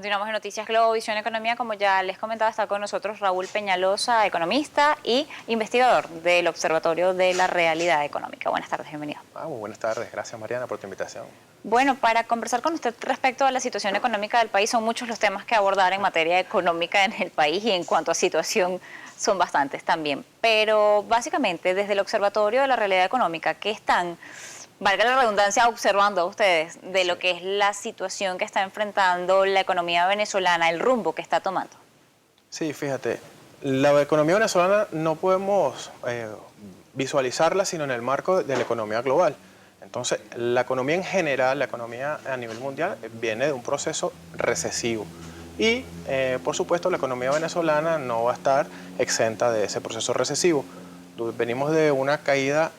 Continuamos en Noticias Globovisión Economía. Como ya les comentaba, está con nosotros Raúl Peñalosa, economista y investigador del Observatorio de la Realidad Económica. Buenas tardes, bienvenido. Muy buenas tardes, gracias Mariana por tu invitación. Bueno, para conversar con usted respecto a la situación económica del país, son muchos los temas que abordar en materia económica en el país y en cuanto a situación son bastantes también. Pero básicamente desde el Observatorio de la Realidad Económica, ¿qué están, valga la redundancia, observando a ustedes de lo que es la situación que está enfrentando la economía venezolana, el rumbo que está tomando? Sí, fíjate, la economía venezolana no podemos visualizarla sino en el marco de la economía global. Entonces, la economía en general, la economía a nivel mundial, viene de un proceso recesivo. Y, por supuesto, la economía venezolana no va a estar exenta de ese proceso recesivo. Venimos de una caída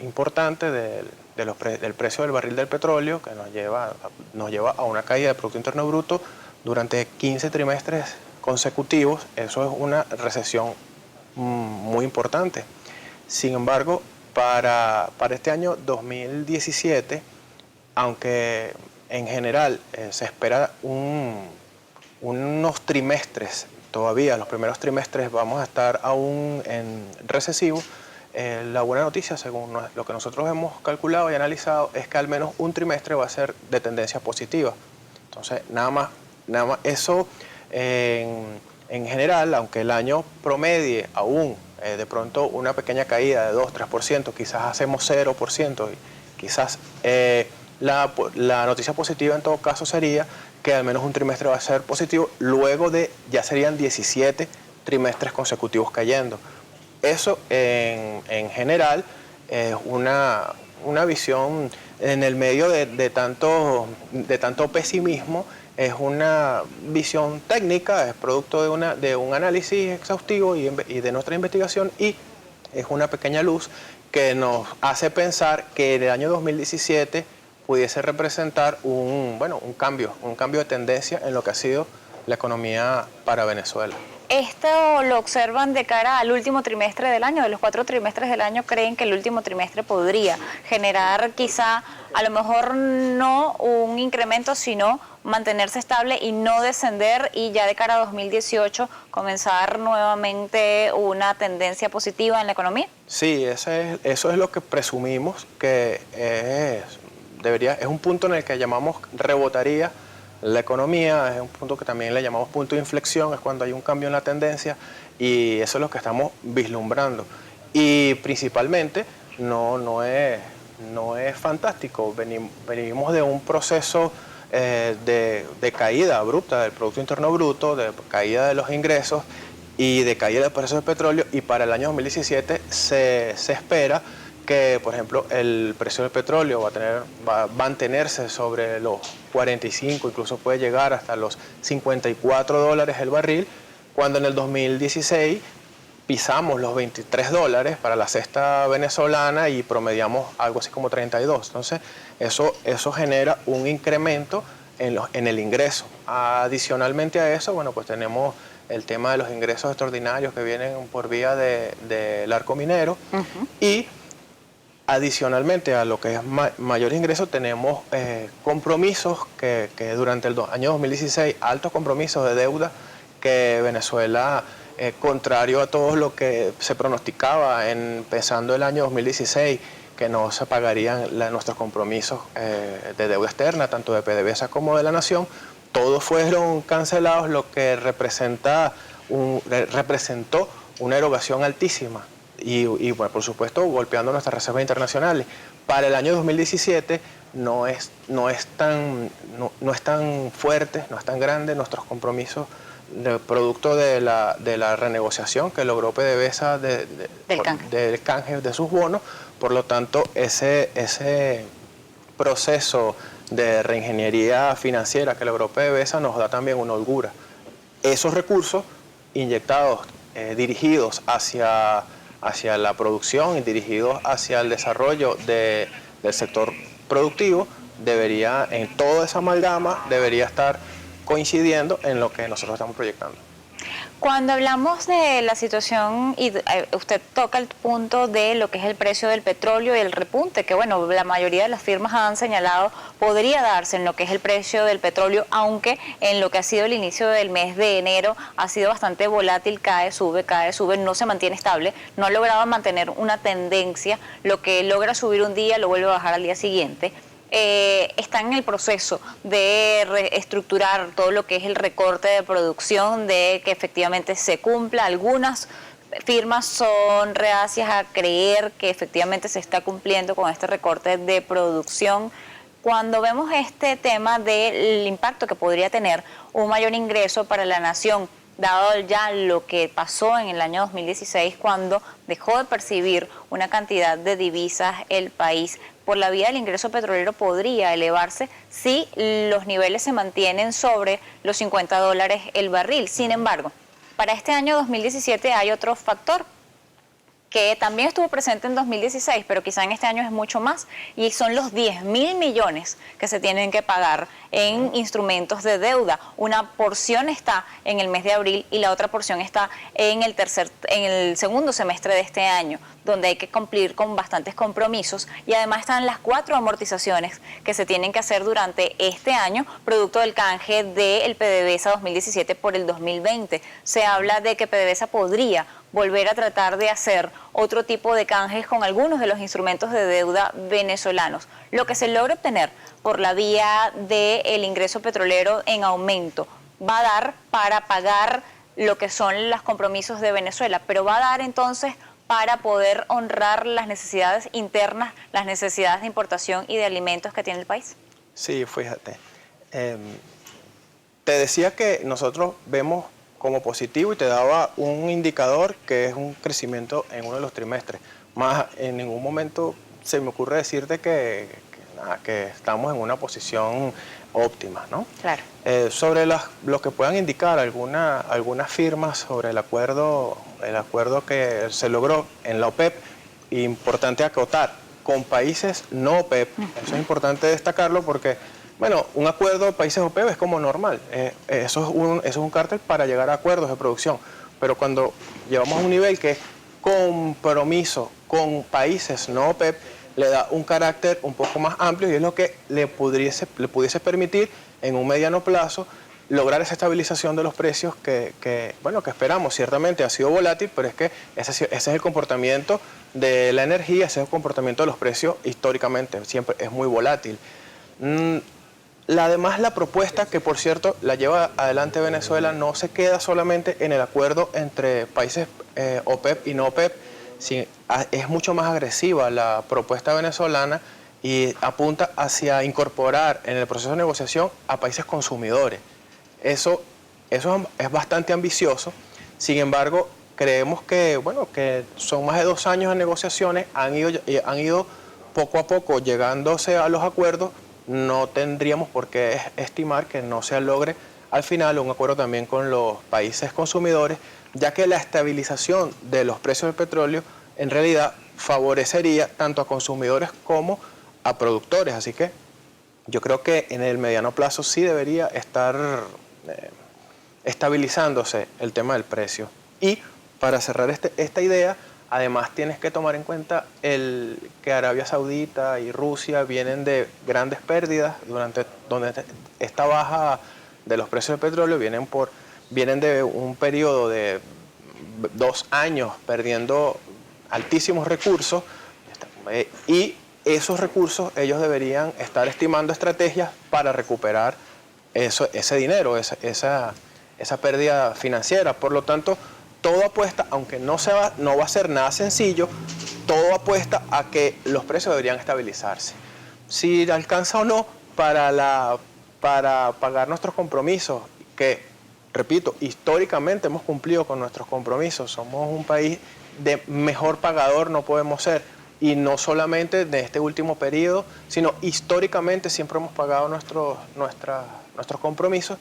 importante del precio del barril del petróleo, que nos lleva a una caída del Producto Interno Bruto durante 15 trimestres consecutivos. Eso es una recesión muy importante. Sin embargo, para este año 2017, aunque en general se espera unos trimestres, todavía los primeros trimestres vamos a estar aún en recesivo, la buena noticia, según lo que nosotros hemos calculado y analizado, es que al menos un trimestre va a ser de tendencia positiva. Entonces, nada más eso en general, aunque el año promedie aún de pronto una pequeña caída de 2-3%, quizás hacemos 0%, y quizás la noticia positiva en todo caso sería que al menos un trimestre va a ser positivo, luego de ya serían 17 trimestres consecutivos cayendo. Eso en general es una visión en el medio de tanto pesimismo. Es una visión técnica, es producto de un análisis exhaustivo y de nuestra investigación, y es una pequeña luz que nos hace pensar que el año 2017 pudiese representar un cambio de tendencia en lo que ha sido la economía para Venezuela. ¿Esto lo observan de cara al último trimestre del año? De los 4 trimestres del año, ¿creen que el último trimestre podría generar quizá, a lo mejor no un incremento, sino mantenerse estable y no descender, y ya de cara a 2018 comenzar nuevamente una tendencia positiva en la economía? Sí, eso es lo que presumimos que es un punto en el que llamamos rebotaría la economía, es un punto que también le llamamos punto de inflexión, es cuando hay un cambio en la tendencia, y eso es lo que estamos vislumbrando. Y principalmente no es fantástico, venimos de un proceso de caída abrupta del Producto Interno Bruto, de caída de los ingresos y de caída del precio del petróleo, y para el año 2017 se espera que, por ejemplo, el precio del petróleo va a mantenerse sobre los 45, incluso puede llegar hasta los $54 el barril, cuando en el 2016 pisamos los $23 para la cesta venezolana y promediamos algo así como 32. Entonces, eso genera un incremento en el ingreso. Adicionalmente a eso, bueno, pues tenemos el tema de los ingresos extraordinarios que vienen por vía del arco minero. Y adicionalmente a lo que es mayor ingreso, tenemos compromisos que durante el año 2016, altos compromisos de deuda que Venezuela, contrario a todo lo que se pronosticaba empezando el año 2016, que no se pagarían nuestros compromisos de deuda externa, tanto de PDVSA como de la Nación, todos fueron cancelados, lo que representó una erogación altísima. Y bueno, por supuesto, golpeando nuestras reservas internacionales. Para el año 2017 no es tan fuerte, no es tan grande nuestros compromisos producto de la renegociación que logró PDVSA del canje de sus bonos. Por lo tanto, ese proceso de reingeniería financiera que logró PDVSA nos da también una holgura. Esos recursos inyectados, dirigidos hacia la producción y dirigidos hacia el desarrollo del sector productivo, en toda esa amalgama debería estar coincidiendo en lo que nosotros estamos proyectando. Cuando hablamos de la situación, y usted toca el punto de lo que es el precio del petróleo y el repunte, que bueno, la mayoría de las firmas han señalado podría darse en lo que es el precio del petróleo, aunque en lo que ha sido el inicio del mes de enero ha sido bastante volátil, cae, sube, no se mantiene estable, no ha logrado mantener una tendencia, lo que logra subir un día lo vuelve a bajar al día siguiente. Están en el proceso de reestructurar todo lo que es el recorte de producción, de que efectivamente se cumpla. Algunas firmas son reacias a creer que efectivamente se está cumpliendo con este recorte de producción. Cuando vemos este tema del impacto que podría tener un mayor ingreso para la nación, dado ya lo que pasó en el año 2016 cuando dejó de percibir una cantidad de divisas el país, por la vía del ingreso petrolero podría elevarse si los niveles se mantienen sobre los $50 el barril. Sin embargo, para este año 2017 hay otro factor que también estuvo presente en 2016, pero quizá en este año es mucho más, y son los 10.000 millones que se tienen que pagar en instrumentos de deuda. Una porción está en el mes de abril y la otra porción está en el segundo semestre de este año, donde hay que cumplir con bastantes compromisos, y además están las 4 amortizaciones que se tienen que hacer durante este año, producto del canje del PDVSA 2017 por el 2020. Se habla de que PDVSA podría volver a tratar de hacer otro tipo de canjes con algunos de los instrumentos de deuda venezolanos. Lo que se logra obtener por la vía del ingreso petrolero en aumento va a dar para pagar lo que son los compromisos de Venezuela, pero va a dar entonces para poder honrar las necesidades internas, las necesidades de importación y de alimentos que tiene el país. Sí, fíjate. Te decía que nosotros vemos como positivo y te daba un indicador que es un crecimiento en uno de los trimestres. Más en ningún momento se me ocurre decirte que estamos en una posición óptima, ¿no? Claro. Sobre lo que puedan indicar algunas firmas sobre el acuerdo que se logró en la OPEP, importante acotar, con países no OPEP, eso es importante destacarlo porque, bueno, un acuerdo de países OPEP es como normal, eso es un cártel para llegar a acuerdos de producción, pero cuando llevamos a un nivel que es compromiso con países no OPEP, le da un carácter un poco más amplio y es lo que le pudiese permitir en un mediano plazo lograr esa estabilización de los precios que esperamos. Ciertamente ha sido volátil, pero es que ese es el comportamiento de la energía, ese es el comportamiento de los precios históricamente, siempre es muy volátil. Además, la propuesta, que por cierto la lleva adelante Venezuela, no se queda solamente en el acuerdo entre países OPEP y no OPEP, es mucho más agresiva la propuesta venezolana y apunta hacia incorporar en el proceso de negociación a países consumidores. Eso es bastante ambicioso, sin embargo, creemos que son más de 2 años de negociaciones, han ido poco a poco llegándose a los acuerdos, no tendríamos por qué estimar que no se logre al final un acuerdo también con los países consumidores, ya que la estabilización de los precios del petróleo en realidad favorecería tanto a consumidores como a productores. Así que yo creo que en el mediano plazo sí debería estar estabilizándose el tema del precio. Y para cerrar esta idea, además tienes que tomar en cuenta que Arabia Saudita y Rusia vienen de grandes pérdidas donde esta baja de los precios del petróleo vienen de un periodo de 2 años perdiendo altísimos recursos y esos recursos ellos deberían estar estimando estrategias para recuperar ese dinero, esa pérdida financiera. Por lo tanto, todo apuesta, aunque no va a ser nada sencillo, todo apuesta a que los precios deberían estabilizarse. Si alcanza o no para pagar nuestros compromisos, que, repito, históricamente hemos cumplido con nuestros compromisos, somos un país de mejor pagador, no podemos ser, y no solamente de este último periodo, sino históricamente siempre hemos pagado nuestros compromisos.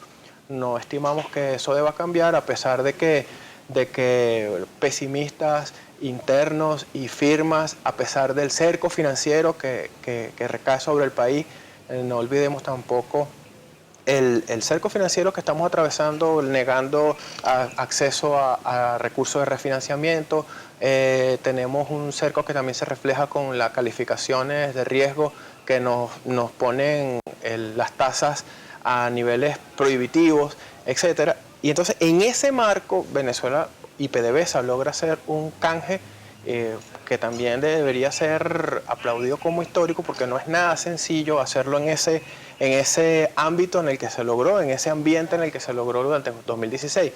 No estimamos que eso deba cambiar, a pesar de que pesimistas internos y firmas, a pesar del cerco financiero que recae sobre el país, no olvidemos tampoco el cerco financiero que estamos atravesando, negando acceso a recursos de refinanciamiento, tenemos un cerco que también se refleja con las calificaciones de riesgo que nos ponen las tasas a niveles prohibitivos, etcétera. Y entonces en ese marco Venezuela y PDVSA logra hacer un canje que también debería ser aplaudido como histórico, porque no es nada sencillo hacerlo en ese ámbito en el que se logró, en ese ambiente en el que se logró durante el 2016.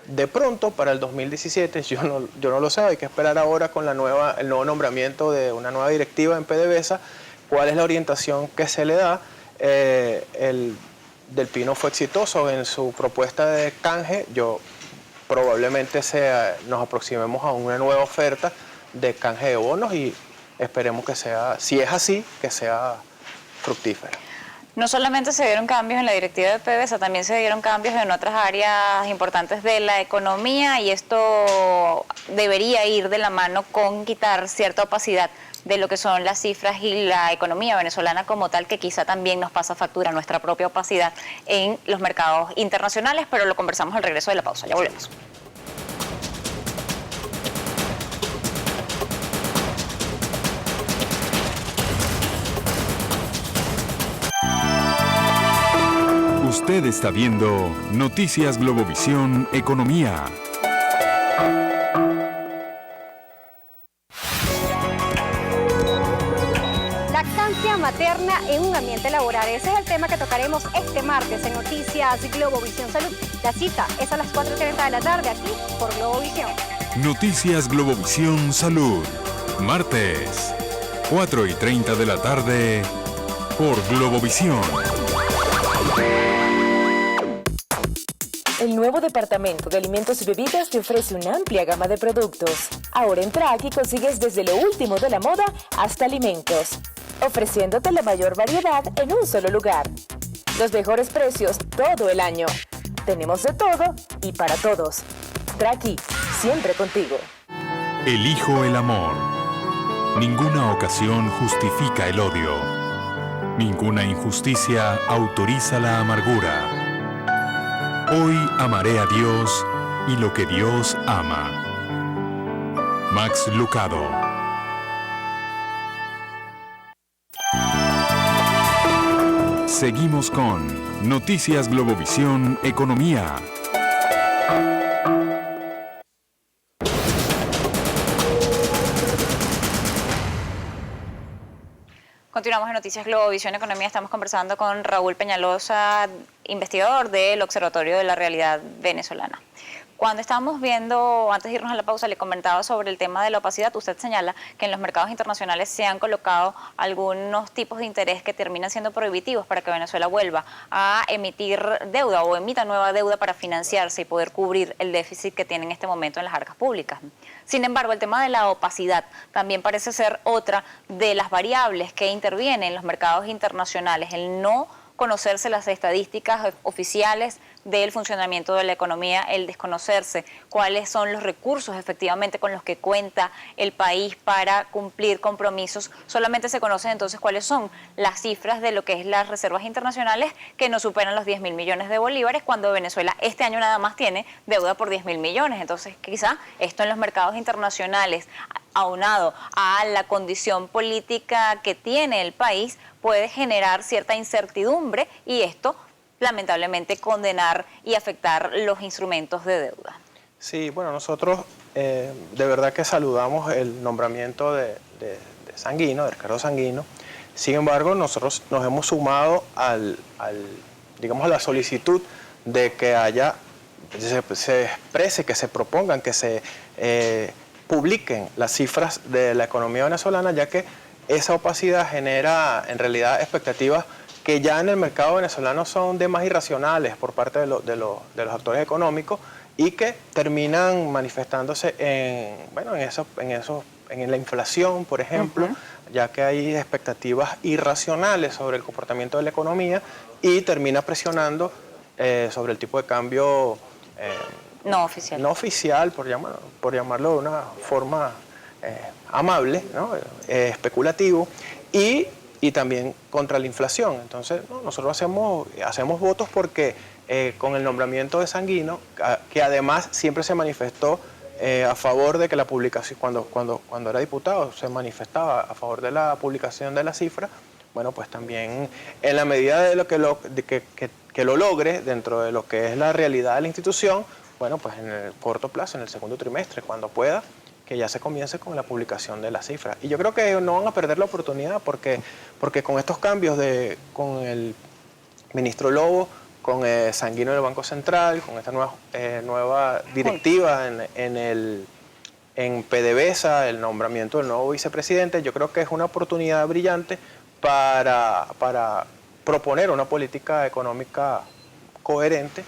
De pronto, para el 2017, yo no lo sé, hay que esperar ahora con el nuevo nombramiento de una nueva directiva en PDVSA, cuál es la orientación que se le da. Del Pino fue exitoso en su propuesta de canje, probablemente nos aproximemos a una nueva oferta de canje de bonos y esperemos que sea, si es así, que sea fructífera. No solamente se dieron cambios en la directiva de PDVSA, también se dieron cambios en otras áreas importantes de la economía y esto debería ir de la mano con quitar cierta opacidad de lo que son las cifras y la economía venezolana como tal, que quizá también nos pasa factura nuestra propia opacidad en los mercados internacionales, pero lo conversamos al regreso de la pausa. Ya volvemos. Usted está viendo Noticias Globovisión Economía. Lactancia materna en un ambiente laboral. Ese es el tema que tocaremos este martes en Noticias Globovisión Salud. La cita es a las 4:30 de la tarde aquí por Globovisión. Noticias Globovisión Salud. Martes, 4:30 de la tarde por Globovisión. El nuevo departamento de alimentos y bebidas te ofrece una amplia gama de productos. Ahora en Traki consigues desde lo último de la moda hasta alimentos, ofreciéndote la mayor variedad en un solo lugar. Los mejores precios todo el año. Tenemos de todo y para todos. Traki, siempre contigo. Elijo el amor. Ninguna ocasión justifica el odio. Ninguna injusticia autoriza la amargura. Hoy amaré a Dios y lo que Dios ama. Max Lucado. Seguimos con Noticias Globovisión Economía. Continuamos en Noticias Globovisión Economía. Estamos conversando con Raúl Peñalosa, investigador del Observatorio de la Realidad Venezolana. Cuando estábamos viendo, antes de irnos a la pausa, le comentaba sobre el tema de la opacidad. Usted señala que en los mercados internacionales se han colocado algunos tipos de interés que terminan siendo prohibitivos para que Venezuela vuelva a emitir deuda o emita nueva deuda para financiarse y poder cubrir el déficit que tiene en este momento en las arcas públicas. Sin embargo, el tema de la opacidad también parece ser otra de las variables que intervienen en los mercados internacionales, el no conocerse las estadísticas oficiales del funcionamiento de la economía, el desconocerse cuáles son los recursos efectivamente con los que cuenta el país para cumplir compromisos. Solamente se conocen entonces cuáles son las cifras de lo que es las reservas internacionales que no superan los 10.000 millones de bolívares, cuando Venezuela este año nada más tiene deuda por 10.000 millones. Entonces quizá esto en los mercados internacionales, aunado a la condición política que tiene el país, puede generar cierta incertidumbre y esto lamentablemente condenar y afectar los instrumentos de deuda. Sí, bueno, nosotros de verdad que saludamos el nombramiento de Sanguino, de Ricardo Sanguino. Sin embargo, nosotros nos hemos sumado digamos, a la solicitud de que se exprese, que se propongan, que se publiquen las cifras de la economía venezolana, ya que esa opacidad genera en realidad expectativas que ya en el mercado venezolano son de más irracionales por parte de los actores económicos y que terminan manifestándose en la inflación, por ejemplo, ya que hay expectativas irracionales sobre el comportamiento de la economía y termina presionando sobre el tipo de cambio no oficial, por llamarlo de una forma amable, ¿no? Especulativo, y y también contra la inflación. Entonces, no, nosotros hacemos votos porque con el nombramiento de Sanguino, que además siempre se manifestó a favor de que la publicación, cuando era diputado, se manifestaba a favor de la publicación de la cifra, bueno, pues también en la medida de lo que lo logre dentro de lo que es la realidad de la institución, bueno, pues en el corto plazo, en el segundo trimestre, cuando pueda, que ya se comience con la publicación de la cifra. Y yo creo que no van a perder la oportunidad porque con estos cambios con el ministro Lobo, con Sanguino del Banco Central, con esta nueva directiva en PDVSA, el nombramiento del nuevo vicepresidente, yo creo que es una oportunidad brillante para proponer una política económica coherente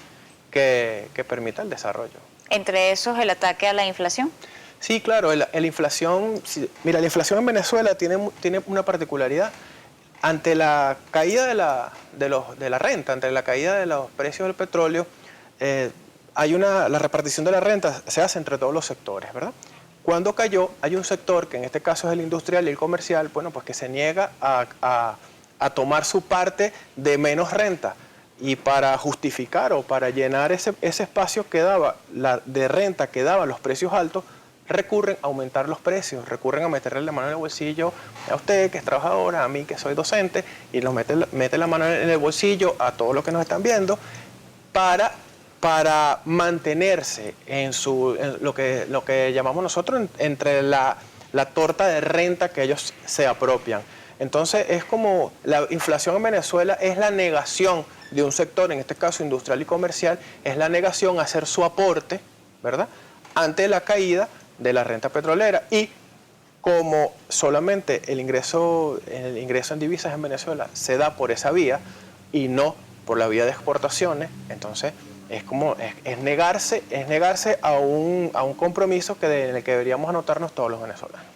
que permita el desarrollo. Entre esos, el ataque a la inflación. Sí, claro, la inflación, mira, la inflación en Venezuela tiene una particularidad. Ante la caída de la renta, ante la caída de los precios del petróleo, la repartición de la renta se hace entre todos los sectores, ¿verdad? Cuando cayó, hay un sector, que en este caso es el industrial y el comercial, bueno, pues que se niega a tomar su parte de menos renta. Y para justificar o para llenar ese espacio de renta que daban los precios altos, recurren a aumentar los precios, recurren a meterle la mano en el bolsillo a usted que es trabajadora, a mí que soy docente, y nos mete la mano en el bolsillo a todos los que nos están viendo para mantenerse en lo que llamamos nosotros entre la torta de renta que ellos se apropian. Entonces es como la inflación en Venezuela es la negación de un sector, en este caso industrial y comercial, es la negación a hacer su aporte, ¿verdad?, ante la caída de la renta petrolera. Y como solamente el ingreso en divisas en Venezuela se da por esa vía y no por la vía de exportaciones, entonces es negarse a un compromiso en el que deberíamos anotarnos todos los venezolanos.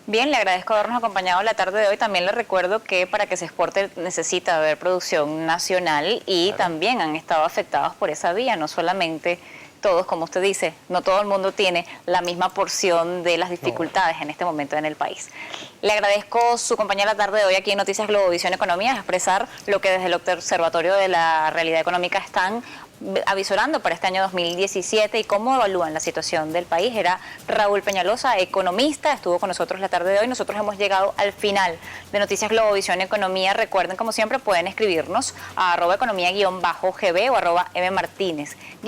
Bien, le agradezco habernos acompañado la tarde de hoy. También le recuerdo que para que se exporte necesita haber producción nacional y claro, también han estado afectados por esa vía, no solamente todos, como usted dice, no todo el mundo tiene la misma porción de las dificultades en este momento en el país. Le agradezco su compañía la tarde de hoy aquí en Noticias Globovisión Economía, a expresar lo que desde el Observatorio de la Realidad Económica están avisorando para este año 2017 y cómo evalúan la situación del país. Era Raúl Peñalosa, economista, estuvo con nosotros la tarde de hoy. Nosotros hemos llegado al final de Noticias Globovisión Economía. Recuerden, como siempre, pueden escribirnos a @economía_gb o @mmartinez_gb.